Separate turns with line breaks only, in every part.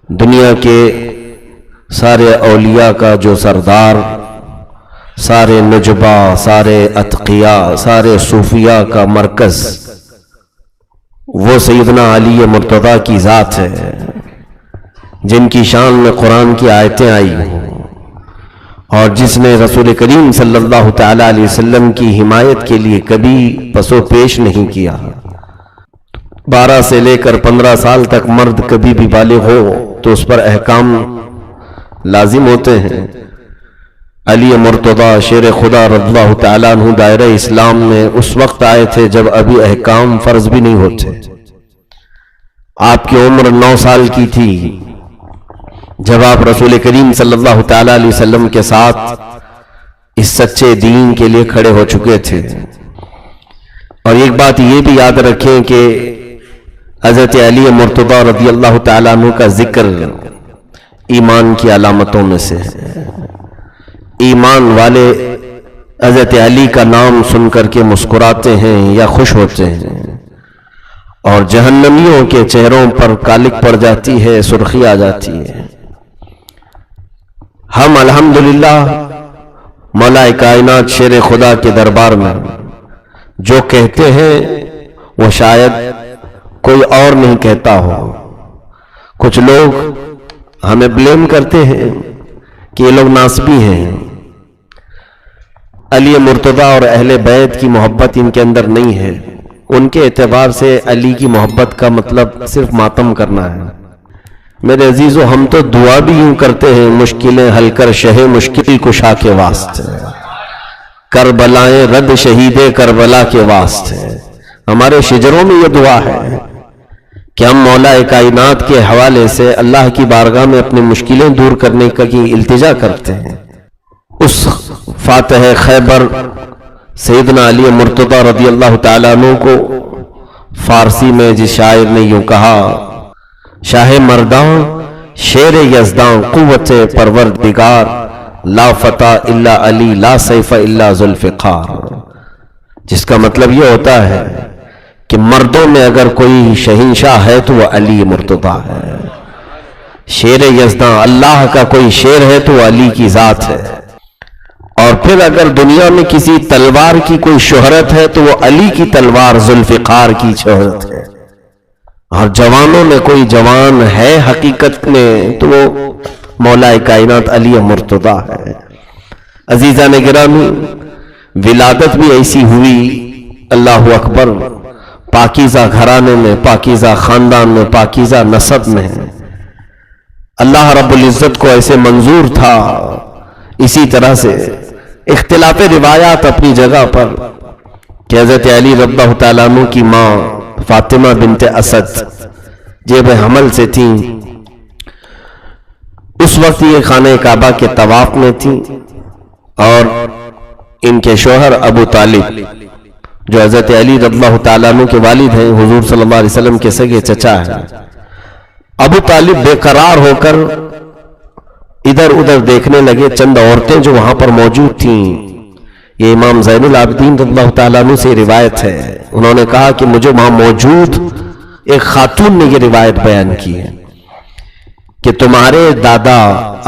دنیا کے سارے اولیاء کا جو سردار، سارے نجبا، سارے اتقیاء، سارے صوفیاء کا مرکز وہ سیدنا علی مرتضیٰ کی ذات ہے، جن کی شان میں قرآن کی آیتیں آئی اور جس نے رسول کریم صلی اللہ تعالی علیہ وسلم کی حمایت کے لیے کبھی پس و پیش نہیں کیا۔ 12 سے لے کر 15 سال تک مرد کبھی بھی بالغ ہو تو اس پر احکام لازم ہوتے ہیں۔ علی مرتضیٰ شیر خدا رضی اللہ تعالیٰ عنہ دائرہ اسلام میں اس وقت آئے تھے جب ابھی احکام فرض بھی نہیں ہوتے۔ آپ کی عمر 9 سال کی تھی جب آپ رسول کریم صلی اللہ تعالیٰ علیہ وسلم کے ساتھ اس سچے دین کے لیے کھڑے ہو چکے تھے۔ اور ایک بات یہ بھی یاد رکھیں کہ حضرت علی مرتضیٰ رضی اللہ تعالیٰ عنہ کا ذکر ایمان کی علامتوں میں سے ہے۔ ایمان والے حضرت علی کا نام سن کر کے مسکراتے ہیں یا خوش ہوتے ہیں، اور جہنمیوں کے چہروں پر کالک پڑ جاتی ہے، سرخی آ جاتی ہے۔ ہم الحمدللہ مولا کائنات شیر خدا کے دربار میں جو کہتے ہیں وہ شاید کوئی اور نہیں کہتا ہو۔ کچھ لوگ ہمیں بلیم کرتے ہیں کہ یہ لوگ ناسبی ہیں، علی مرتضیٰ اور اہل بیت کی محبت ان کے اندر نہیں ہے۔ ان کے اعتبار سے علی کی محبت کا مطلب صرف ماتم کرنا ہے۔ میرے عزیزو، ہم تو دعا بھی یوں کرتے ہیں، مشکلیں حل کر شہ مشکل کشا کے واسطے، کربلائیں رد شہید کربلا کے واسطے۔ ہمارے شجروں میں یہ دعا ہے کہ ہم مولا کائنات کے حوالے سے اللہ کی بارگاہ میں اپنی مشکلیں دور کرنے کی التجا کرتے ہیں۔ اس فاتح خیبر سیدنا علی مرتضیٰ رضی اللہ تعالیٰ عنہ کو فارسی میں جس شاعر نے یوں کہا: شاہ مرداں شیر یزداں قوت پروردگار، لا فتح الا علی لا سیف الا ذوالفقار۔ جس کا مطلب یہ ہوتا ہے کہ مردوں میں اگر کوئی شہنشاہ ہے تو وہ علی مرتضیٰ ہے۔ شیر یزداں اللہ کا کوئی شیر ہے تو وہ علی کی ذات ہے۔ اور پھر اگر دنیا میں کسی تلوار کی کوئی شہرت ہے تو وہ علی کی تلوار ذوالفقار کی شہرت ہے۔ اور جوانوں میں کوئی جوان ہے حقیقت میں تو وہ مولا کائنات علی مرتضیٰ ہے۔ عزیزان گرامی، ولادت بھی ایسی ہوئی، اللہ اکبر، پاکیزہ گھرانے میں، پاکیزہ خاندان میں، پاکیزہ نسب میں۔ اللہ رب العزت کو ایسے منظور تھا۔ اسی طرح سے اختلاف روایات اپنی جگہ پر کہ حضرت علی رضی اللہ تعالیٰ عنہ کی ماں فاطمہ بنت اسد جیب حمل سے تھیں۔ اس وقت یہ خانہ کعبہ کے طواف میں تھیں، اور ان کے شوہر ابو طالب جو حضرت علی رضی اللہ تعالیٰ عنہ کے والد ہیں، حضور صلی اللہ علیہ وسلم کے سگے چچا ہیں، ابو طالب بے قرار ہو کر ادھر ادھر دیکھنے لگے۔ چند عورتیں جو وہاں پر موجود تھیں، یہ امام زین العابدین رضی اللہ تعالیٰ عنہ سے روایت ہے، انہوں نے کہا کہ مجھے وہاں موجود ایک خاتون نے یہ روایت بیان کی ہے کہ تمہارے دادا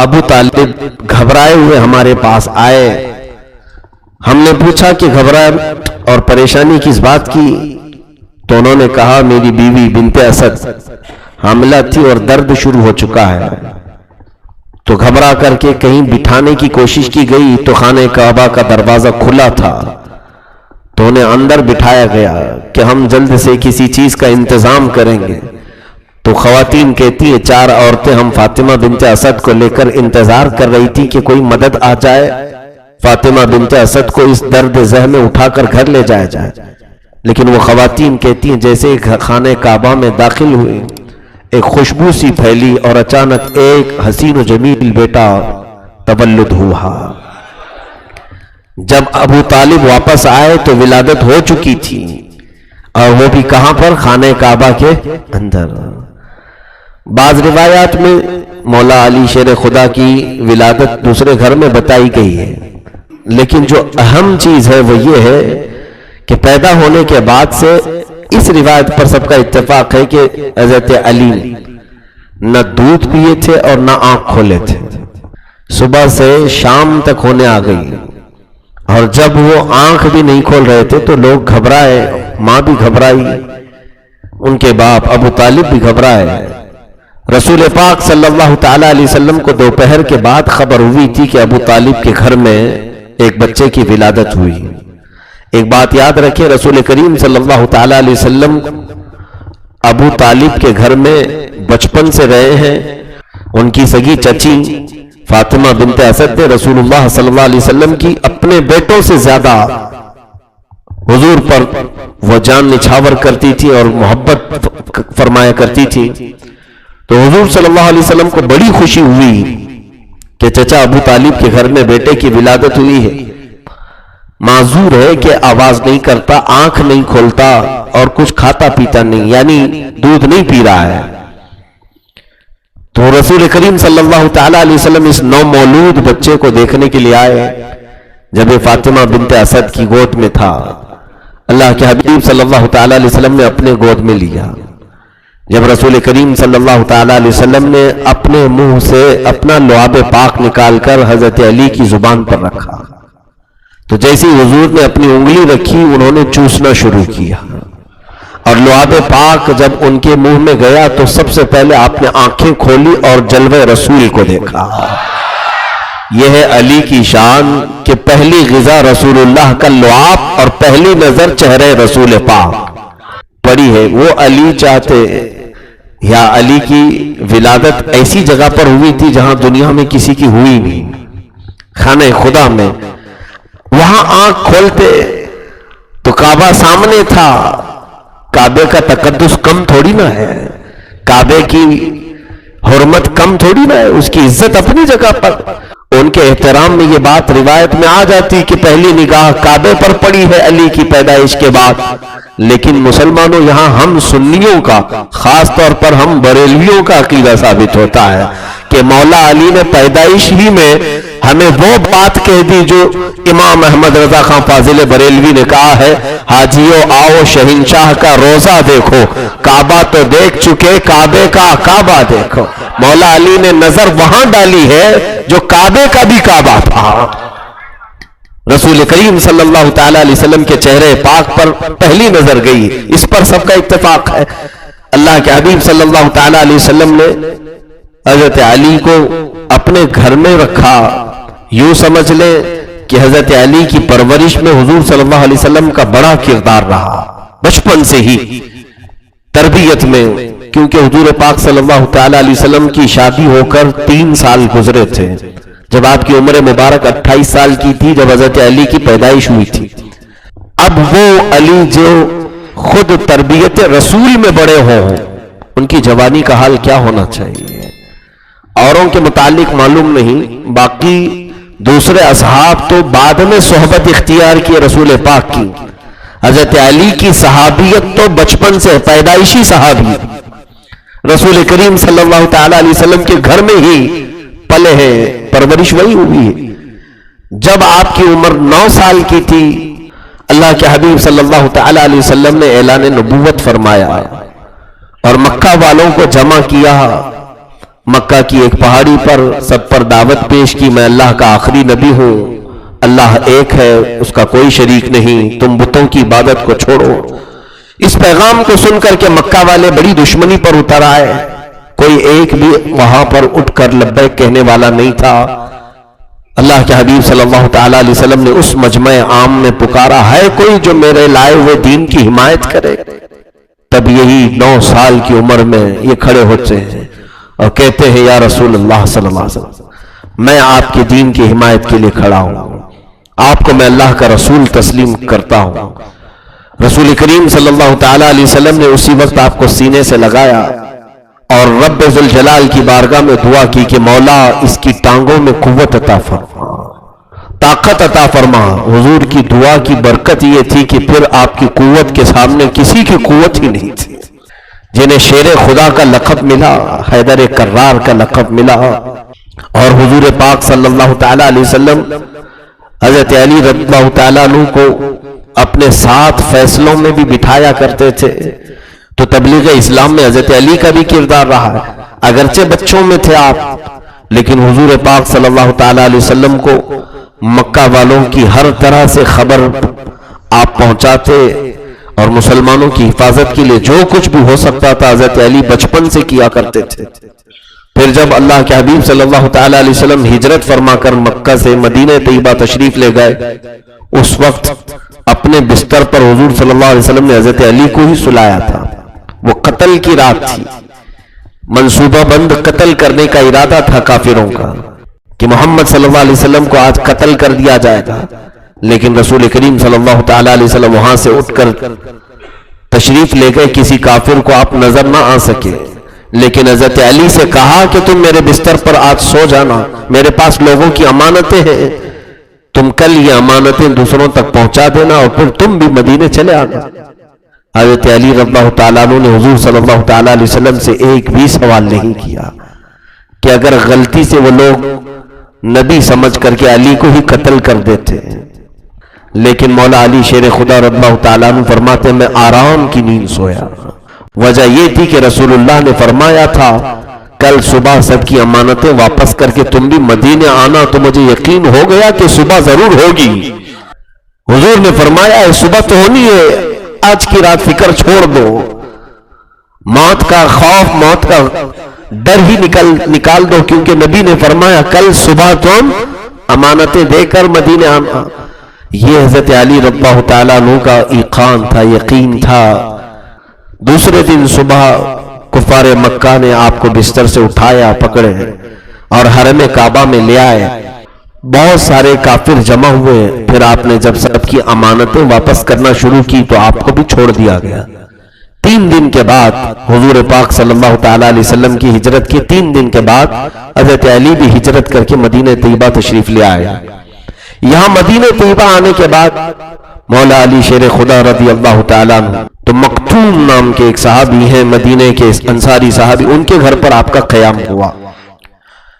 ابو طالب گھبرائے ہوئے ہمارے پاس آئے۔ ہم نے پوچھا کہ گھبراہٹ اور پریشانی کس بات کی؟ تو انہوں نے کہا میری بیوی بنت اسد حاملہ تھی اور درد شروع ہو چکا ہے۔ تو گھبرا کر کے کہیں بٹھانے کی کوشش کی گئی تو خانہ کعبہ کا دروازہ کھلا تھا، تو انہیں اندر بٹھایا گیا کہ ہم جلد سے کسی چیز کا انتظام کریں گے۔ تو خواتین کہتی ہیں 4 عورتیں ہم فاطمہ بنت اسد کو لے کر انتظار کر رہی تھی کہ کوئی مدد آ جائے، فاطمہ بنت اسد کو اس درد زہ میں اٹھا کر گھر لے جایا جائے۔ لیکن وہ خواتین کہتی ہیں جیسے خانہ کعبہ میں داخل ہوئے ایک خوشبو سی پھیلی اور اچانک ایک حسین و جمیل بیٹا تولد ہوا۔ جب ابو طالب واپس آئے تو ولادت ہو چکی تھی، اور وہ بھی کہاں پر؟ خانہ کعبہ کے اندر۔ بعض روایات میں مولا علی شیر خدا کی ولادت دوسرے گھر میں بتائی گئی ہے، لیکن جو اہم چیز ہے وہ یہ ہے کہ پیدا ہونے کے بعد سے اس روایت پر سب کا اتفاق ہے کہ حضرت علی نہ دودھ پیے تھے اور نہ آنکھ کھولے تھے. صبح سے شام تک ہونے آ گئی اور جب وہ آنکھ بھی نہیں کھول رہے تھے تو لوگ گھبرائے، ماں بھی گھبرائی، ان کے باپ ابو طالب بھی گھبرائے. رسول پاک صلی اللہ تعالی علیہ وسلم کو دوپہر کے بعد خبر ہوئی تھی کہ ابو طالب کے گھر میں ایک بچے کی ولادت ہوئی. ایک بات یاد رکھیں، رسول کریم صلی اللہ تعالی علیہ وسلم ابو طالب کے گھر میں بچپن سے رہے ہیں. ان کی سگی چچی فاطمہ بنت اسد نے رسول اللہ صلی اللہ علیہ وسلم کی اپنے بیٹوں سے زیادہ حضور پر وہ جان نچھاور کرتی تھی اور محبت فرمایا کرتی تھی. تو حضور صلی اللہ علیہ وسلم کو بڑی خوشی ہوئی کہ چچا ابو طالب کے گھر میں بیٹے کی ولادت ہوئی ہے. معذور ہے کہ آواز نہیں کرتا، آنکھ نہیں کھولتا اور کچھ کھاتا پیتا نہیں، یعنی دودھ نہیں پی رہا ہے. تو رسول کریم صلی اللہ تعالی علیہ وسلم اس نومولود بچے کو دیکھنے کے لیے آئے جب یہ فاطمہ بنت اسد کی گود میں تھا. اللہ کے حبیب صلی اللہ تعالی علیہ وسلم نے اپنے گود میں لیا. جب رسول کریم صلی اللہ تعالی علیہ وسلم نے اپنے منہ سے اپنا لعاب پاک نکال کر حضرت علی کی زبان پر رکھا تو جیسی حضور نے اپنی انگلی رکھی انہوں نے چوسنا شروع کیا، اور لعاب پاک جب ان کے منہ میں گیا تو سب سے پہلے آپ نے آنکھیں کھولی اور جلوہ رسول کو دیکھا. یہ ہے علی کی شان کہ پہلی غذا رسول اللہ کا لعاب اور پہلی نظر چہرے رسول پاک پڑی ہے. وہ علی چاہتے یا علی کی ولادت ایسی جگہ پر ہوئی تھی جہاں دنیا میں کسی کی ہوئی نہیں، خانہ خدا میں. وہاں آنکھ کھولتے تو کعبہ سامنے تھا. کعبے کا تقدس کم تھوڑی نہ ہے، کعبے کی حرمت کم تھوڑی نہ ہے، اس کی عزت اپنی جگہ پر. ان کے احترام میں یہ بات روایت میں آ جاتی کہ پہلی نگاہ کعبے پر پڑی ہے علی کی پیدائش کے بعد. لیکن مسلمانوں یہاں ہم سنیوں کا، خاص طور پر ہم بریلویوں کا عقیدہ ثابت ہوتا ہے کہ مولا علی نے پیدائش ہی میں ہمیں وہ بات کہہ دی جو امام احمد رضا خان فاضل بریلوی نے کہا ہے، حاجیو آؤ شہنشاہ کا روزہ دیکھو، کعبہ تو دیکھ چکے کعبے کا کعبہ دیکھو. مولا علی نے نظر وہاں ڈالی ہے جو کعبے کا بھی کعبہ تھا. رسول کریم صلی اللہ تعالی علیہ وسلم کے چہرے پاک پر پہلی نظر گئی، اس پر سب کا اتفاق ہے. اللہ کے حبیب صلی اللہ تعالی علیہ وسلم نے حضرت علی کو اپنے گھر میں رکھا. یوں سمجھ لیں کہ حضرت علی کی پرورش میں حضور صلی اللہ علیہ وسلم کا بڑا کردار رہا، بچپن سے ہی تربیت میں. کیونکہ حضور پاک صلی اللہ تعالی علیہ وسلم کی شادی ہو کر 3 سال گزرے تھے جب آپ کی عمر مبارک 28 سال کی تھی جب حضرت علی کی پیدائش ہوئی تھی. اب وہ علی جو خود تربیت رسول میں بڑے ہوں، ان کی جوانی کا حال کیا ہونا چاہیے. اوروں کے متعلق معلوم نہیں، باقی دوسرے اصحاب تو بعد میں صحبت اختیار کی رسول پاک کی. حضرت علی کی صحابیت تو بچپن سے پیدائشی صحابی، رسول کریم صلی اللہ تعالی علیہ وسلم کے گھر میں ہی پلے ہیں، پرورش وہی ہوئی ہے. جب آپ کی عمر 9 سال کی تھی اللہ کے حبیب صلی اللہ تعالی علیہ وسلم نے اعلان نبوت فرمایا اور مکہ والوں کو جمع کیا. مکہ کی ایک پہاڑی پر سب پر دعوت پیش کی، میں اللہ کا آخری نبی ہوں، اللہ ایک ہے، اس کا کوئی شریک نہیں، تم بتوں کی عبادت کو چھوڑو. اس پیغام کو سن کر کے مکہ والے بڑی دشمنی پر اتر آئے. کوئی ایک بھی وہاں پر اٹھ کر لبیک کہنے والا نہیں تھا. اللہ کے حبیب صلی اللہ تعالی علیہ وسلم نے اس مجمع عام میں پکارا، ہے کوئی جو میرے لائے ہوئے دین کی حمایت کرے؟ تب یہی 9 سال کی عمر میں یہ کھڑے ہوتے ہیں اور کہتے ہیں یا رسول اللہ صلی اللہ علیہ وسلم، میں آپ کے دین کی حمایت کے لیے کھڑا ہوں، آپ کو میں اللہ کا رسول تسلیم کرتا ہوں. رسول کریم صلی اللہ تعالی علیہ وسلم نے اسی وقت آپ کو سینے سے لگایا اور رب ذوالجلال کی بارگاہ میں دعا کی کہ مولا اس کی ٹانگوں میں قوت عطا فرما، طاقت عطا فرما. حضور کی دعا کی برکت یہ تھی کہ پھر آپ کی قوت کے سامنے کسی کی قوت ہی نہیں تھی. جنہیں شیر خدا کا لقب ملا، حیدر کرار کا لقب ملا، اور حضور پاک صلی اللہ تعالی علیہ وسلم حضرت علی رضی اللہ تعالیٰ عنہ کو اپنے ساتھ فیصلوں میں بھی بٹھایا کرتے تھے. تو تبلیغ اسلام میں حضرت علی کا بھی کردار رہا ہے. اگرچہ بچوں میں تھے آپ، لیکن حضور پاک صلی اللہ تعالی علیہ وسلم کو مکہ والوں کی ہر طرح سے خبر آپ پہنچاتے، اور مسلمانوں کی حفاظت کے لیے جو کچھ بھی ہو سکتا تھا حضرت علی بچپن سے کیا کرتے تھے۔ پھر جب اللہ کے حبیب صلی اللہ تعالی علیہ وسلم ہجرت فرما کر مکہ سے مدینہ طیبہ تشریف لے گئے، اس وقت اپنے بستر پر حضور صلی اللہ علیہ وسلم نے حضرت علی کو ہی سلایا تھا۔ وہ قتل کی رات تھی، منصوبہ بند قتل کرنے کا ارادہ تھا کافروں کا کہ محمد صلی اللہ علیہ وسلم کو آج قتل کر دیا جائے گا، لیکن رسول کریم صلی اللہ تعالی علیہ وسلم وہاں سے اٹھ کر تشریف لے گئے، کسی کافر کو آپ نظر نہ آ سکے، لیکن حضرت علی سے کہا کہ تم میرے بستر پر آج سو جانا، میرے پاس لوگوں کی امانتیں ہیں، تم کل یہ امانتیں دوسروں تک پہنچا دینا اور پھر تم بھی مدینے چلے آنا۔ حضرت علی رضی اللہ تعالیٰ عنہ نے حضور صلی اللہ تعالیٰ علیہ وسلم سے ایک بھی سوال نہیں کیا کہ اگر غلطی سے وہ لوگ نبی سمجھ کر کے علی کو ہی قتل کر دیتے، لیکن مولا علی شیر خدا رضی اللہ تعالیٰ عنہ فرماتے ہیں میں آرام کی نیند سویا۔ وجہ یہ تھی کہ رسول اللہ نے فرمایا تھا کل صبح سب کی امانتیں واپس کر کے تم بھی مدینے آنا، تو مجھے یقین ہو گیا کہ صبح ضرور ہوگی۔ حضور نے فرمایا صبح تو ہونی ہے، آج کی رات فکر چھوڑ دو، موت کا خوف، موت کا ڈر ہی نکال دو، کیونکہ نبی نے فرمایا کل صبح تم امانتیں دے کر مدینے آنا۔ یہ حضرت علی رضی اللہ تعالیٰ عنہ کا ایقان تھا، یقین تھا۔ دوسرے دن صبح کفار مکہ نے آپ کو بستر سے اٹھایا، پکڑے اور حرم کعبہ میں لے آئے، بہت سارے کافر جمع ہوئے۔ پھر آپ نے جب سب کی امانتیں واپس کرنا شروع کی تو آپ کو بھی چھوڑ دیا گیا۔ 3 دن کے بعد حضور پاک صلی اللہ تعالی علیہ وسلم کی ہجرت کے 3 دن کے بعد حضرت علی بھی ہجرت کر کے مدینہ طیبہ تشریف لے آئے۔ یہاں مدینہ طیبہ آنے کے بعد مولا علی شیر خدا رضی اللہ تعالیٰ عنہ تو مکتوم نام کے ایک صحابی ہیں، مدینہ کے انصاری صحابی، ان کے گھر پر آپ کا قیام ہوا۔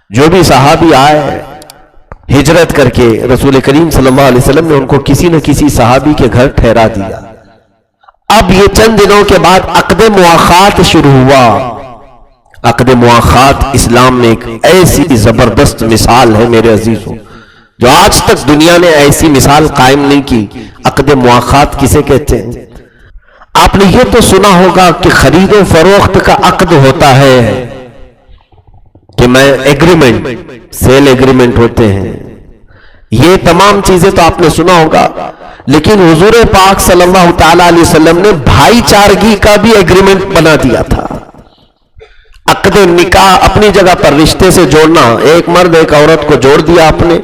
جو بھی صحابی آئے ہجرت کر کے، رسول کریم صلی اللہ علیہ وسلم نے ان کو کسی نہ کسی صحابی کے گھر ٹھہرا دیا۔ اب یہ چند دنوں کے بعد عقد مواخات شروع ہوا۔ عقد مواخات اسلام میں ایک ایسی زبردست مثال ہے میرے عزیزوں، جو آج تک دنیا نے ایسی مثال قائم نہیں کی۔ عقد مواخات کسے کہتے ہیں؟ آپ نے یہ تو سنا ہوگا کہ خرید و فروخت کا عقد ہوتا ہے، کہ میں ایگریمنٹ، سیل ایگریمنٹ ہوتے ہیں، یہ تمام چیزیں تو آپ نے سنا ہوگا، لیکن حضور پاک صلی اللہ تعالی علیہ وسلم نے بھائی چارگی کا بھی ایگریمنٹ بنا دیا تھا۔ عقد نکاح اپنی جگہ پر رشتے سے جوڑنا، ایک مرد ایک عورت کو جوڑ دیا آپ نے،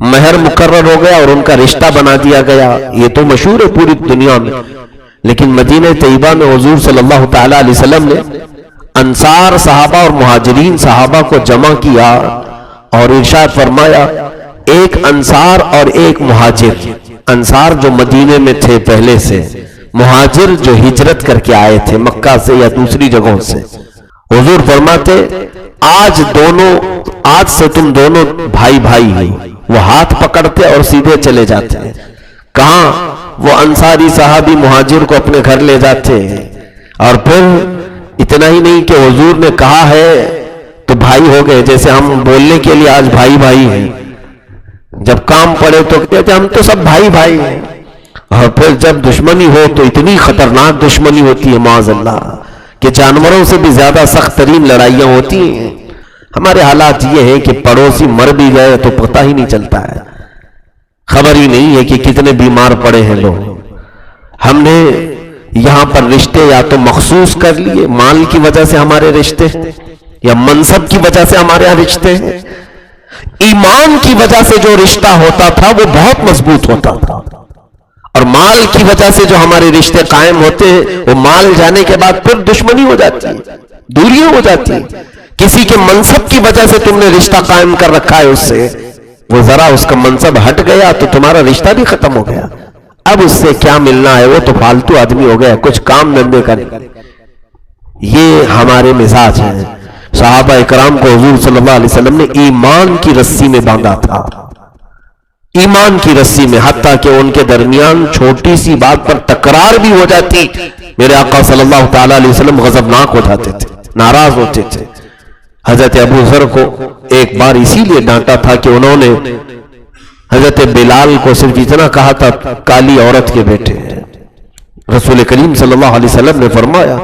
مہر مقرر ہو گیا اور ان کا رشتہ بنا دیا گیا، یہ تو مشہور ہے پوری دنیا میں۔ لیکن مدینہ طیبہ میں حضور صلی اللہ تعالی علیہ وسلم نے انصار صحابہ اور مہاجرین صحابہ کو جمع کیا اور ارشاد فرمایا ایک انصار اور ایک مہاجر، انصار جو مدینے میں تھے پہلے سے، مہاجر جو ہجرت کر کے آئے تھے مکہ سے یا دوسری جگہوں سے۔ حضور فرماتے آج سے تم دونوں بھائی بھائی ہو۔ وہ ہاتھ پکڑتے اور سیدھے چلے جاتے ہیں۔ کہاں؟ وہ انصاری صحابی مہاجر کو اپنے گھر لے جاتے ہیں، اور پھر اتنا ہی نہیں کہ حضور نے کہا ہے تو بھائی ہو گئے، جیسے ہم بولنے کے لیے آج بھائی بھائی ہیں، جب کام پڑے تو کہتے ہیں ہم تو سب بھائی بھائی ہیں، اور پھر جب دشمنی ہو تو اتنی خطرناک دشمنی ہوتی ہے معاذ اللہ کہ جانوروں سے بھی زیادہ سخت ترین لڑائیاں ہوتی ہیں۔ ہمارے حالات یہ ہیں کہ پڑوسی مر بھی گئے تو پتہ ہی نہیں چلتا ہے، خبر ہی نہیں ہے کہ کتنے بیمار پڑے ہیں لوگ۔ ہم نے یہاں پر رشتے یا تو مخصوص کر لیے، مال کی وجہ سے ہمارے رشتے، یا منصب کی وجہ سے ہمارے یہاں رشتے ہیں۔ ایمان کی وجہ سے جو رشتہ ہوتا تھا وہ بہت مضبوط ہوتا تھا، اور مال کی وجہ سے جو ہمارے رشتے قائم ہوتے ہیں وہ مال جانے کے بعد پھر دشمنی ہو جاتی ہے، دوریاں ہو جاتی ہیں۔ کسی کے منصب کی وجہ سے تم نے رشتہ قائم کر رکھا ہے اس سے، وہ ذرا اس کا منصب ہٹ گیا تو تمہارا رشتہ بھی ختم ہو گیا، اب اس سے کیا ملنا ہے، وہ تو فالتو آدمی ہو گیا، کچھ کام دھندے کا نہیں۔ یہ ہمارے مزاج ہیں۔ صحابہ اکرام کو حضور صلی اللہ علیہ وسلم نے ایمان کی رسی میں باندھا تھا، ایمان کی رسی میں، حتیٰ کہ ان کے درمیان چھوٹی سی بات پر تکرار بھی ہو جاتی، میرے آقا صلی اللہ تعالی علیہ وسلم غضبناک ہو جاتے تھے، ناراض ہوتے تھے، حضرت ابو ذر کو ایک بار اسی لیے ڈانٹا تھا کہ انہوں نے حضرت بلال کو صرف اتنا کہا تھا کالی عورت کے بیٹے ہیں۔ رسول کریم صلی اللہ علیہ وسلم نے فرمایا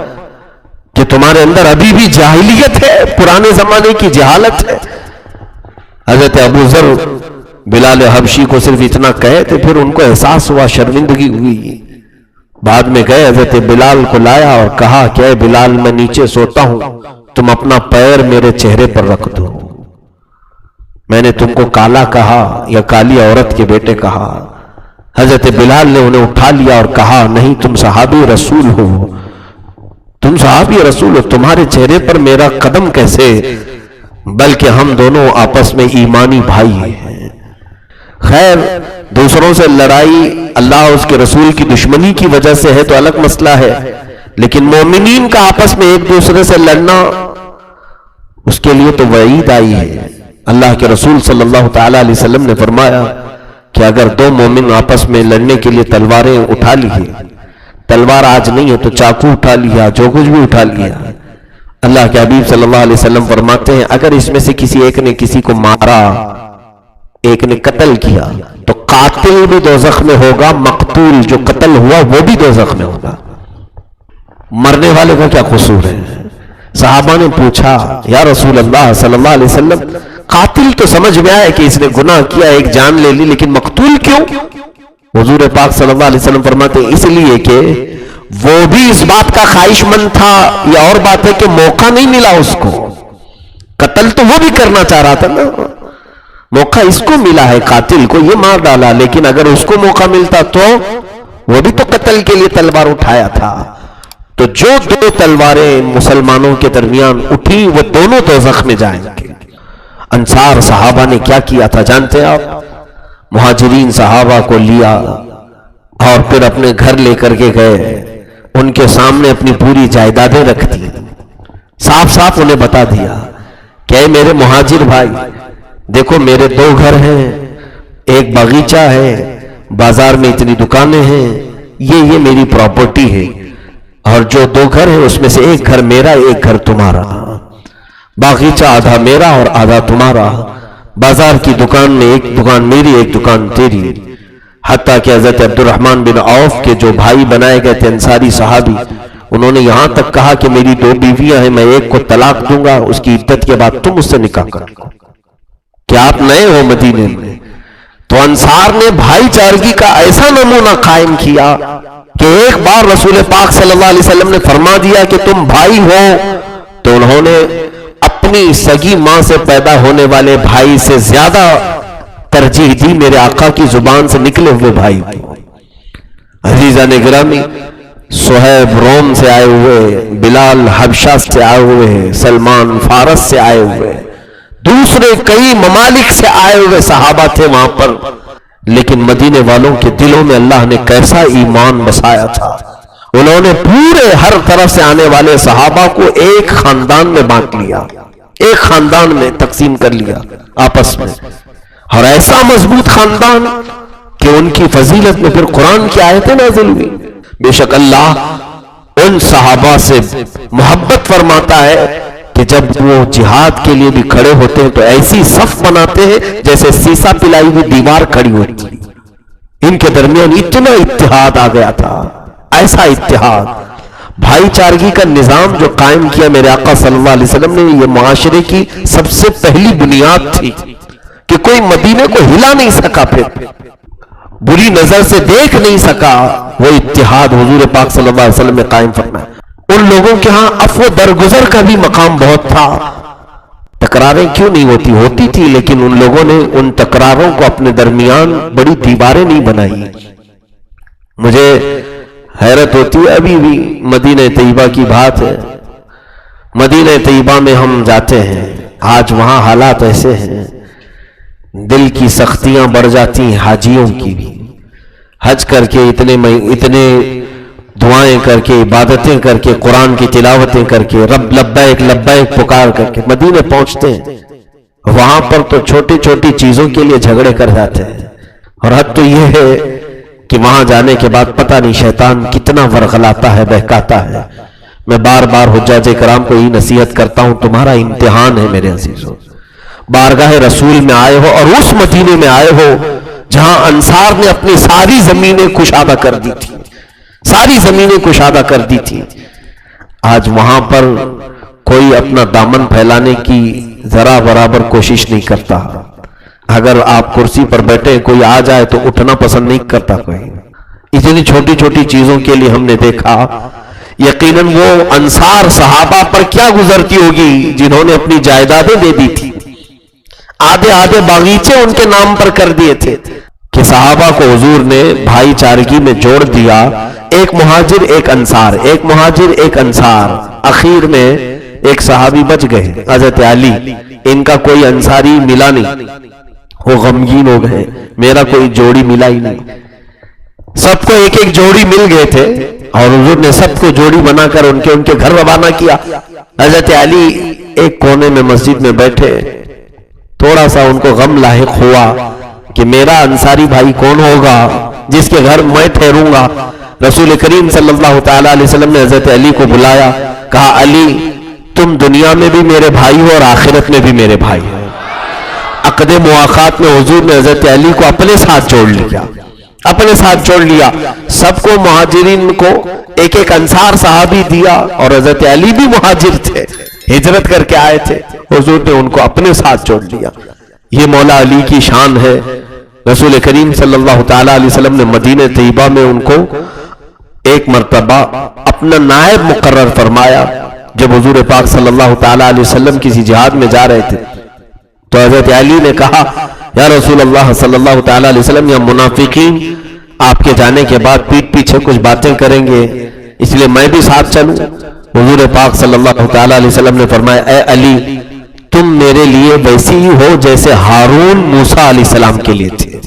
کہ تمہارے اندر ابھی بھی جاہلیت ہے، پرانے زمانے کی جہالت ہے۔ حضرت ابو ذر بلال حبشی کو صرف اتنا کہے تھے، پھر ان کو احساس ہوا، شرمندگی ہوئی۔ بعد میں گئے حضرت بلال کو لایا اور کہا کہ اے بلال، میں نیچے سوتا ہوں، تم اپنا پیر میرے چہرے پر رکھ دو۔ میں نے تم کو کالا کہا یا کالی عورت کے بیٹے کہا؟ حضرت بلال نے انہیں اٹھا لیا اور کہا نہیں، تم صحابی رسول ہو، تم صحابی رسول ہو، تمہارے چہرے پر میرا قدم کیسے؟ بلکہ ہم دونوں آپس میں ایمانی بھائی ہیں۔ خیر، دوسروں سے لڑائی اللہ اور اس کے رسول کی دشمنی کی وجہ سے ہے تو الگ مسئلہ ہے، لیکن مومنین کا آپس میں ایک دوسرے سے لڑنا، اس کے لیے تو وعید آئی ہے۔ اللہ کے رسول صلی اللہ تعالی علیہ وسلم نے فرمایا کہ اگر دو مومن آپس میں لڑنے کے لیے تلواریں اٹھا لی، تلوار آج نہیں ہے تو چاقو اٹھا لیا، جو کچھ بھی اٹھا لیا، اللہ کے حبیب صلی اللہ علیہ وسلم فرماتے ہیں اگر اس میں سے کسی ایک نے کسی کو مارا، ایک نے قتل کیا، تو قاتل بھی دوزخ میں ہوگا، مقتول جو قتل ہوا وہ بھی دوزخ میں ہوگا۔ مرنے والے کا کیا قصور ہے؟ صحابہ نے پوچھا یا رسول اللہ صلی اللہ علیہ وسلم، قاتل تو سمجھ میں آیا کہ اس نے گناہ کیا، ایک جان لے لی، لیکن مقتول کیوں؟ حضور پاک صلی اللہ علیہ وسلم فرماتے ہیں اس لیے کہ وہ بھی اس بات کا خواہش مند تھا، یا اور بات ہے کہ موقع نہیں ملا اس کو، قتل تو وہ بھی کرنا چاہ رہا تھا نا، موقع اس کو ملا ہے، قاتل کو یہ مار ڈالا، لیکن اگر اس کو موقع ملتا تو وہ بھی تو قتل کے لیے تلوار اٹھایا تھا۔ تو جو دو تلواریں مسلمانوں کے درمیان اٹھی وہ دونوں دوزخ میں جائیں گے۔ انصار صحابہ نے کیا کیا تھا جانتے ہیں آپ؟ مہاجرین صحابہ کو لیا اور پھر اپنے گھر لے کر کے گئے، ان کے سامنے اپنی پوری جائیدادیں رکھ دی، صاف صاف انہیں بتا دیا کہ اے میرے مہاجر بھائی، دیکھو میرے دو گھر ہیں، ایک باغیچہ ہے، بازار میں اتنی دکانیں ہیں، یہ میری پراپرٹی ہے، اور جو دو گھر ہیں اس میں سے ایک گھر میرا، ایک گھر تمہارا، باغیچہ آدھا میرا اور آدھا تمہارا، بازار کی دکان میں ایک دکان میری، ایک دکان تیری۔ حتیٰ کہ حضرت عبد الرحمن بن عوف کے جو بھائی بنائے گئے تھے انصاری صحابی، انہوں نے یہاں تک کہا کہ میری دو بیویاں ہیں، میں ایک کو طلاق دوں گا، اس کی عدت کے بعد تم اس سے نکاح کر لو۔ کیا آپ نئے ہو مدینے میں؟ تو انصار نے بھائی چارگی کا ایسا نمونہ قائم کیا کہ ایک بار رسول پاک صلی اللہ علیہ وسلم نے فرما دیا کہ تم بھائی ہو، تو انہوں نے اپنی سگی ماں سے پیدا ہونے والے بھائی سے زیادہ ترجیح دی میرے آقا کی زبان سے نکلے ہوئے بھائی کو۔ عزیزان گرامی، صہیب روم سے آئے ہوئے، بلال حبشہ سے آئے ہوئے، سلمان فارس سے آئے ہوئے، دوسرے کئی ممالک سے آئے ہوئے صحابہ تھے وہاں پر، لیکن مدینے والوں کے دلوں میں اللہ نے کیسا ایمان بسایا تھا، انہوں نے پورے ہر طرف سے آنے والے صحابہ کو ایک خاندان میں بانٹ لیا، ایک خاندان میں تقسیم کر لیا آپس میں، اور ایسا مضبوط خاندان کہ ان کی فضیلت میں پھر قرآن کی آیتیں نازل ہوئی۔ بے شک اللہ ان صحابہ سے محبت فرماتا ہے کہ جب وہ جہاد کے لیے بھی کھڑے ہوتے ہیں تو ایسی صف بناتے ہیں جیسے سیسا پلائی ہوئی دیوار کھڑی ہوتی، ان کے درمیان اتنا اتحاد آ گیا تھا، ایسا اتحاد، بھائی چارگی کا نظام جو قائم کیا میرے آقا صلی اللہ علیہ وسلم نے، یہ معاشرے کی سب سے پہلی بنیاد تھی کہ کوئی مدینے کو ہلا نہیں سکا، پھر بری نظر سے دیکھ نہیں سکا، وہ اتحاد حضور پاک صلی اللہ علیہ وسلم نے قائم فرمایا۔ ان لوگوں کے ہاں عفو درگزر کا بھی مقام بہت تھا، تکراریں کیوں نہیں ہوتی تھی، لیکن ان لوگوں نے ان تکراروں کو اپنے درمیان بڑی دیواریں نہیں بنائی۔ مجھے حیرت ہوتی ہے، ابھی بھی مدینہ طیبہ کی بات ہے، مدینہ طیبہ میں ہم جاتے ہیں، آج وہاں حالات ایسے ہیں، دل کی سختیاں بڑھ جاتی ہیں حاجیوں کی بھی، حج کر کے اتنے دعائیں کر کے، عبادتیں کر کے، قرآن کی تلاوتیں کر کے، رب لبیک لبیک پکار کر کے مدینے پہنچتے ہیں، وہاں پر تو چھوٹی چھوٹی چیزوں کے لیے جھگڑے کر جاتے ہیں، اور حد تو یہ ہے کہ وہاں جانے کے بعد پتہ نہیں شیطان کتنا ورغلاتا ہے، بہکاتا ہے۔ میں بار بار حجاج کرام کو یہ نصیحت کرتا ہوں، تمہارا امتحان ہے میرے عزیزوں، بارگاہ رسول میں آئے ہو اور اس مدینے میں آئے ہو جہاں انصار نے اپنی ساری زمینیں کشادہ کر دی تھی، ساری زمینیں کشادہ کر دی تھی. آج وہاں پر کوئی اپنا دامن پھیلانے کی ذرا برابر کوشش نہیں کرتا. اگر آپ کرسی پر بیٹھے کوئی آ جائے تو اٹھنا پسند نہیں کرتا کوئی. اتنی چھوٹی چھوٹی چیزوں کے لیے ہم نے دیکھا یقیناً وہ انصار صحابہ پر کیا گزرتی ہوگی جنہوں نے اپنی جائیدادیں دے دی تھی، آدھے آدھے باغیچے ان کے نام پر کر دیے تھے کہ صحابہ کو حضور نے بھائی چارگی میں جوڑ دیا، ایک مہاجر ایک انصار، ایک مہاجر ایک انصار. اخیر میں ایک صحابی بچ گئے حضرت علی، ان کا کوئی انصاری ملا نہیں، وہ غمگین ہو گئے، میرا کوئی جوڑی ملا ہی نہیں. سب کو ایک ایک جوڑی مل گئے تھے اور حضور نے سب کو جوڑی بنا کر ان کے گھر روانہ کیا. حضرت علی ایک کونے میں مسجد میں بیٹھے، تھوڑا سا ان کو غم لاحق ہوا کہ میرا انصاری بھائی کون ہوگا جس کے گھر میں ٹھہروں گا. رسول کریم صلی اللہ تعالی علیہ وسلم نے حضرت علی کو بلایا، کہا علی تم دنیا میں بھی میرے بھائی ہو اور آخرت میں بھی میرے بھائی ہو. عقد مواخات میں حضور نے حضرت علی کو اپنے ساتھ جوڑ لیا، اپنے ساتھ جوڑ لیا. سب کو مہاجرین کو ایک ایک انصار صحابی دیا اور حضرت علی بھی مہاجر تھے، ہجرت کر کے آئے تھے، حضور نے ان کو اپنے ساتھ جوڑ لیا. یہ مولا علی کی شان ہے. رسول کریم صلی اللہ تعالی علیہ وسلم نے مدینہ طیبہ میں ان کو ایک مرتبہ اپنا نائب مقرر فرمایا. جب حضور پاک صلی اللہ تعالی علیہ وسلم کسی جہاد میں جا رہے تھے تو حضرت علی نے کہا یا رسول اللہ صلی اللہ تعالی علیہ وسلم، یا منافقین آپ کے جانے کے بعد پیٹھ پیچھے کچھ باتیں کریں گے، اس لیے میں بھی ساتھ چلوں. حضور پاک صلی اللہ تعالی علیہ وسلم نے فرمایا اے علی تم میرے لیے ویسی ہی ہو جیسے ہارون موسیٰ علیہ السلام کے لیے تھے.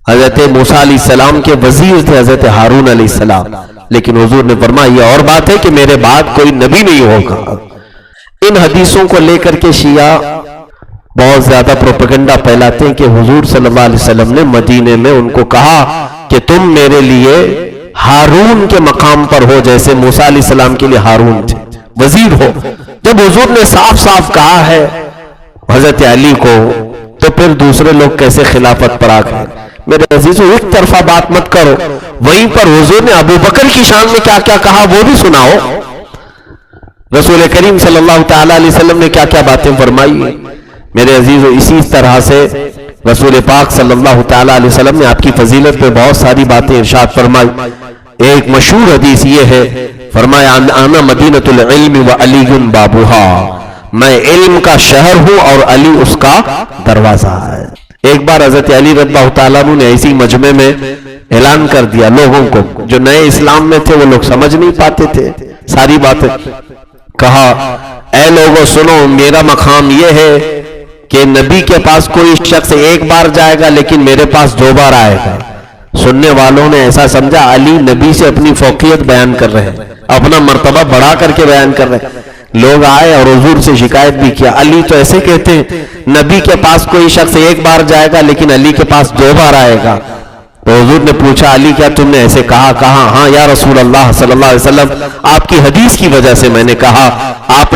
حضرت موسیٰ علیہ السلام کے وزیر تھے حضرت ہارون علیہ السلام، لیکن حضور نے فرمایا یہ اور بات ہے کہ میرے بعد کوئی نبی نہیں ہوگا. ان حدیثوں کو لے کر کے شیعہ بہت زیادہ پروپیگنڈا پھیلاتے ہیں کہ حضور صلی اللہ علیہ وسلم نے مدینے میں ان کو کہا کہ تم میرے لیے ہارون کے مقام پر ہو جیسے موسیٰ علیہ السلام کے لیے ہارون تھے، وزیر ہو. جب حضور نے صاف صاف کہا ہے حضرت علی کو تو پھر دوسرے لوگ کیسے خلافت پر آ گئے؟ میرے عزیزو ایک طرفہ بات مت کرو. وہیں پر حضور نے ابو بکر کی شان میں کیا کیا کہا وہ بھی سناؤ. رسول کریم صلی اللہ تعالی علیہ وسلم نے کیا کیا باتیں فرمائی. میرے عزیزو اسی طرح سے رسول پاک صلی اللہ تعالی علیہ وسلم نے آپ کی فضیلت پہ بہت ساری باتیں ارشاد فرمائی. ایک مشہور حدیث یہ ہے، فرمایا انا مدینۃ العلم وعلی بابوہا، میں علم کا شہر ہوں اور علی اس کا دروازہ ہے. ایک بار حضرت علی رضی اللہ تعالیٰ عنہ نے ایسی مجمع میں اعلان کر دیا لوگوں کو، جو نئے اسلام میں تھے وہ لوگ سمجھ نہیں پاتے تھے ساری باتیں. کہا اے لوگوں سنو، میرا مقام یہ ہے کہ نبی کے پاس کوئی شخص ایک بار جائے گا لیکن میرے پاس 2 بار آئے گا. سننے والوں نے ایسا سمجھا علی نبی سے اپنی فوقیت بیان کر رہے ہیں، اپنا مرتبہ بڑھا کر کے بیان کر رہے ہیں. لوگ آئے اور حضور سے شکایت بھی کیا، علی تو ایسے کہتے ہیں نبی کے پاس کوئی شخص ایک بار جائے گا لیکن علی کے پاس 2 بار آئے گا. تو حضور نے پوچھا علی کیا تم نے ایسے کہا؟ کہا ہاں یا رسول اللہ صلی اللہ علیہ وسلم، آپ کی حدیث کی وجہ سے میں نے کہا. آپ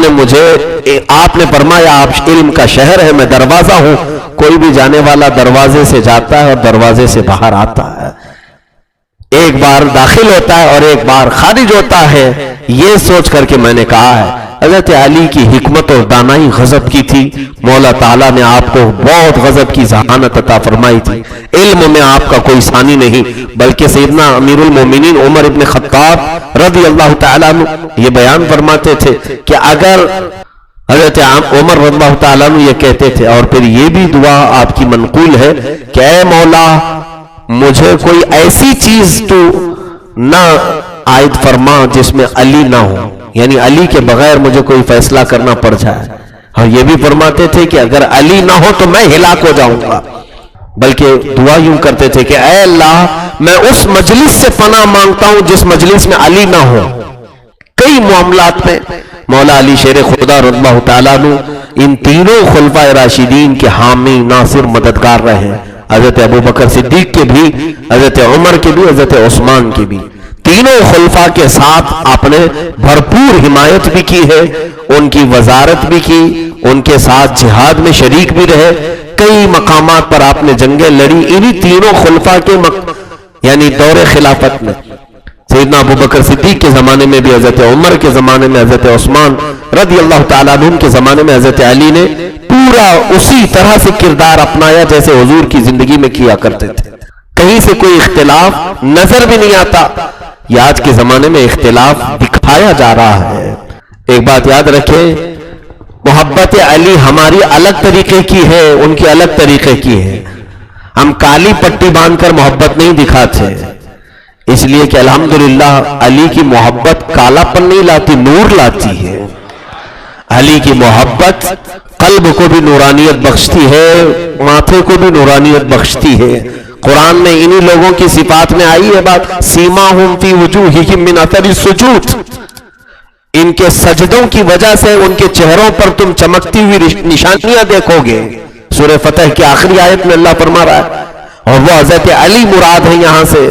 نے فرمایا آپ علم کا شہر ہے، میں دروازہ ہوں، کوئی بھی جانے والا دروازے سے جاتا ہے اور دروازے سے باہر آتا ہے، ایک بار داخل ہوتا ہے اور ایک بار خارج ہوتا ہے. یہ سوچ کر کے میں نے کہا ہے. حضرت علی کی حکمت اور دانائی غضب کی تھی. مولا تعالیٰ نے آپ کو بہت غضب کی ذہانت عطا فرمائی تھی. علم میں آپ کا کوئی ثانی نہیں، بلکہ سیدنا امیر المومنین عمر ابن خطاب رضی اللہ تعالیٰ عنہ یہ بیان فرماتے تھے کہ اگر حضرت عمر رضی اللہ تعالیٰ عنہ یہ کہتے تھے، اور پھر یہ بھی دعا آپ کی منقول ہے کہ اے مولا مجھے کوئی ایسی چیز تو نہ عائد فرما جس میں علی نہ ہو، یعنی علی کے بغیر مجھے کوئی فیصلہ کرنا پڑ جائے. اور یہ بھی فرماتے تھے کہ اگر علی نہ ہو تو میں ہلاک ہو جاؤں گا. بلکہ دعا یوں کرتے تھے کہ اے اللہ میں اس مجلس سے پناہ مانگتا ہوں جس مجلس میں علی نہ ہو. کئی معاملات میں مولا علی شیر خدا رضی اللہ تعالیٰ عنہ ان تینوں خلفائے راشدین کے حامی ناصر مددگار رہے. حضرت ابو بکر صدیق کے بھی، حضرت عمر کے بھی، حضرت عثمان کے بھی. تینوں خلفاء کے ساتھ آپ نے بھرپور حمایت بھی کی ہے، ان کی وزارت بھی کی، ان کے ساتھ جہاد میں شریک بھی رہے، کئی مقامات پر آپ نے جنگیں لڑی انہی تینوں خلفاء کے یعنی دور خلافت میں۔ سیدنا ابوبکر صدیق کے زمانے میں بھی، حضرت عمر کے زمانے میں حضرت عثمان رضی اللہ تعالیٰ عنہ کے زمانے میں حضرت علی نے پورا اسی طرح سے کردار اپنایا جیسے حضور کی زندگی میں کیا کرتے تھے، کہیں سے کوئی اختلاف نظر بھی نہیں آتا۔ یہ آج کے زمانے میں اختلاف دکھایا جا رہا ہے۔ ایک بات یاد رکھیں، محبت علی ہماری الگ طریقے کی ہے، ان کی الگ طریقے کی ہے۔ ہم کالی پٹی باندھ کر محبت نہیں دکھاتے، اس لیے کہ الحمدللہ علی کی محبت کالا پن نہیں لاتی، نور لاتی ہے۔ علی کی محبت قلب کو بھی نورانیت بخشتی ہے، ماتھے کو بھی نورانیت بخشتی ہے۔ قرآن میں انہی لوگوں کی صفات میں آئی ہے بات، سیماہم فی وجوہہم من اثر السجود، ان کے سجدوں کی وجہ سے ان کے چہروں پر تم چمکتی ہوئی نشانیاں دیکھو گے۔ سورہ فتح کی آخری آیت میں اللہ فرما رہا ہے، اور وہ حضرت علی مراد ہے۔ یہاں سے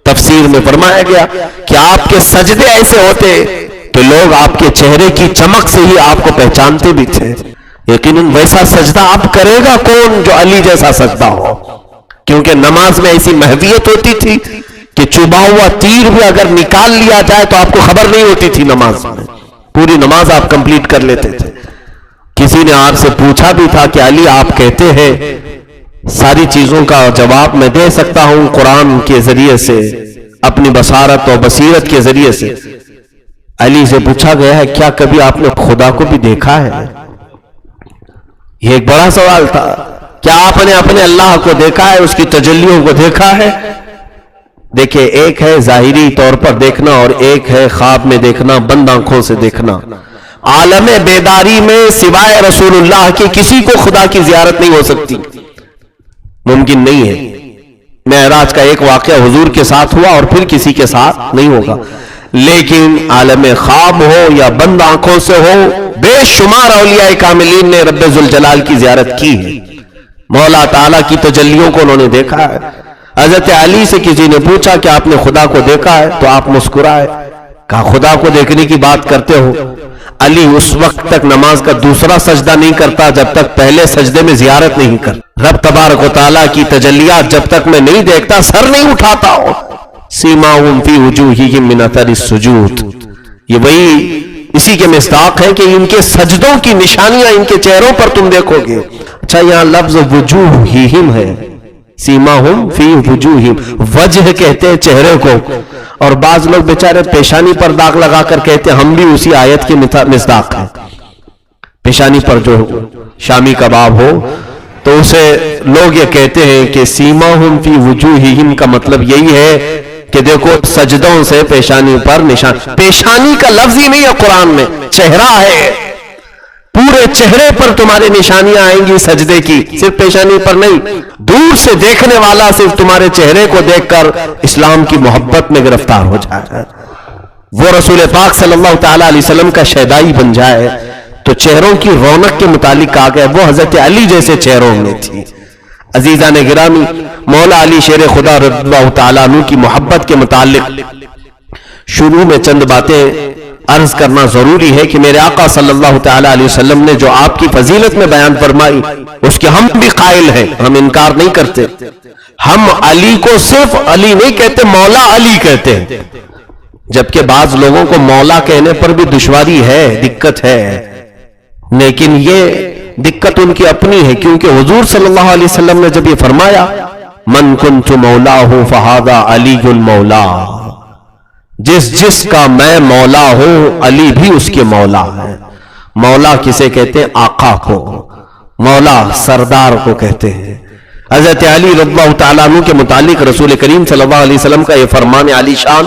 تفسیر میں فرمایا گیا کہ آپ کے سجدے ایسے ہوتے تو لوگ آپ کے چہرے کی چمک سے ہی آپ کو پہچانتے بھی تھے۔ یقیناً ویسا سجدہ آپ کرے گا کون جو علی جیسا سجدہ ہو، کیونکہ نماز میں ایسی محویت ہوتی تھی کہ چبھا ہوا تیر بھی اگر نکال لیا جائے تو آپ کو خبر نہیں ہوتی تھی، نماز میں پوری نماز آپ کمپلیٹ کر لیتے تھے۔ کسی نے آپ سے پوچھا بھی تھا کہ علی آپ کہتے ہیں ساری چیزوں کا جواب میں دے سکتا ہوں قرآن کے ذریعے سے، اپنی بصارت اور بصیرت کے ذریعے سے۔ علی سے پوچھا گیا ہے کیا کبھی آپ نے خدا کو بھی دیکھا ہے؟ یہ ایک بڑا سوال تھا، کیا آپ نے اپنے اللہ کو دیکھا ہے، اس کی تجلیوں کو دیکھا ہے؟ دیکھیں، ایک ہے ظاہری طور پر دیکھنا اور ایک ہے خواب میں دیکھنا، بند آنکھوں سے دیکھنا۔ عالم بیداری میں سوائے رسول اللہ کے کسی کو خدا کی زیارت نہیں ہو سکتی، ممکن نہیں ہے۔ معراج کا ایک واقعہ حضور کے ساتھ ہوا اور پھر کسی کے ساتھ نہیں ہوگا، لیکن عالم خواب ہو یا بند آنکھوں سے ہو، بے شمار اولیاء کاملین نے رب ذوالجلال کی زیارت کی ہے، مولا تعالیٰ کی تجلیوں کو انہوں نے دیکھا ہے۔ حضرت علی سے کسی نے پوچھا کہ آپ نے خدا کو دیکھا ہے تو آپ مسکرائے، کہا خدا کو دیکھنے کی بات کرتے ہو؟ علی اس وقت تک نماز کا دوسرا سجدہ نہیں کرتا جب تک پہلے سجدے میں زیارت نہیں کرتا۔ رب تبارک و تعالیٰ کی تجلیات جب تک میں نہیں دیکھتا سر نہیں اٹھاتا ہوں۔ سیماہم فی وجوہہم من اثر السجود، یہ وہی اسی کے مصداق ہے کہ ان کے سجدوں کی نشانیاں ان کے چہروں پر تم دیکھو گے۔ اچھا، یہاں لفظ وجوہہم ہے، سیماہم فی وجوہہم، وجہ کہتے ہیں چہرے کو، اور بعض لوگ بیچارے پیشانی پر داغ لگا کر کہتے ہیں ہم بھی اسی آیت کے مصداق ہیں۔ پیشانی پر جو شامی کباب ہو تو اسے لوگ یہ کہتے ہیں کہ سیماہم فی وجوہہم کا مطلب یہی ہے کہ دیکھو سجدوں سے پیشانی پر نشان۔ پیشانی کا لفظ ہی نہیں ہے قرآن میں، چہرہ ہے، پورے چہرے پر تمہارے نشانیاں آئیں گی سجدے کی، صرف پیشانی پر نہیں۔ دور سے دیکھنے والا صرف تمہارے چہرے کو دیکھ کر اسلام کی محبت میں گرفتار ہو جائے، وہ رسول پاک صلی اللہ تعالی علیہ وسلم کا شیدائی بن جائے۔ تو چہروں کی رونق کے متعلق کہا گیا وہ حضرت علی جیسے چہروں میں تھی۔ عزیزان گرامی، مولا علی شیر خدا رضی اللہ تعالیٰ عنہ کی محبت کے متعلق شروع میں چند باتیں عرض کرنا ضروری ہے کہ میرے آقا صلی اللہ تعالیٰ علیہ وسلم نے جو آپ کی فضیلت میں بیان فرمائی اس کے ہم بھی قائل ہیں، ہم انکار نہیں کرتے۔ ہم علی کو صرف علی نہیں کہتے، مولا علی کہتے ہیں، جبکہ بعض لوگوں کو مولا کہنے پر بھی دشواری ہے، دقت ہے، لیکن یہ دقت ان کی اپنی ہے، کیونکہ حضور صلی اللہ علیہ وسلم نے جب یہ فرمایا من کنت مولاہ فہذا علی المولا، جس کا میں مولا ہوں علی بھی اس کے مولا ہے۔ مولا کسے کہتے ہیں؟ آقا کو، مولا سردار کو کہتے ہیں۔ حضرت علی رضی اللہ تعالیٰ عنہ کے متعلق رسول کریم صلی اللہ علیہ وسلم کا یہ فرمان علی شان،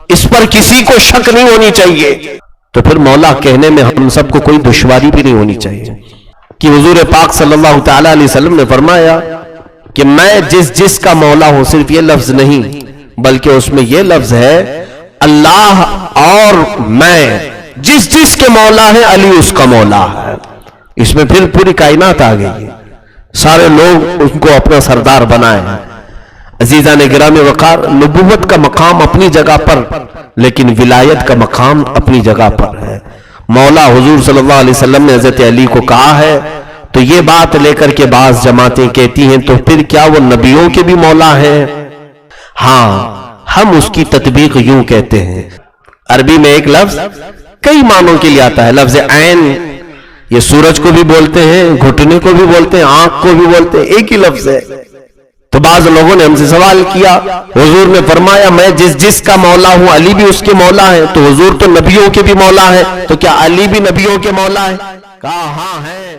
اس پر کسی کو شک نہیں ہونی چاہیے۔ تو پھر مولا کہنے میں ہم سب کو کوئی دشواری بھی نہیں ہونی چاہیے کہ حضور پاک صلی اللہ تعالیٰ علیہ وسلم نے فرمایا کہ میں جس کا مولا ہوں، صرف یہ لفظ نہیں بلکہ اس میں یہ لفظ ہے اللہ اور میں جس کے مولا ہے علی اس کا مولا ہے۔ اس میں پھر پوری کائنات آ گئی، سارے لوگ ان کو اپنا سردار بنائے ہیں۔ عزیزان گرامی وقار، نبوت کا مقام اپنی جگہ پر، لیکن ولایت کا مقام اپنی جگہ پر ہے۔ مولا حضور صلی اللہ علیہ وسلم نے حضرت علی کو کہا ہے، تو یہ بات لے کر کے بعض جماعتیں کہتی ہیں تو پھر کیا وہ نبیوں کے بھی مولا ہیں؟ ہاں، ہم اس کی تطبیق یوں کہتے ہیں۔ عربی میں ایک لفظ کئی معنوں کے لیے آتا ہے، لفظ عین، یہ سورج کو بھی بولتے ہیں، گھٹنے کو بھی بولتے ہیں، آنکھ کو بھی بولتے ہیں، ایک ہی لفظ ہے۔ تو بعض لوگوں نے ہم سے سوال کیا، حضور نے فرمایا میں جس کا مولا ہوں علی بھی اس کے مولا ہے، تو حضور تو نبیوں کے بھی مولا ہے، تو کیا علی بھی نبیوں کے مولا ہے؟ کہا ہاں ہے۔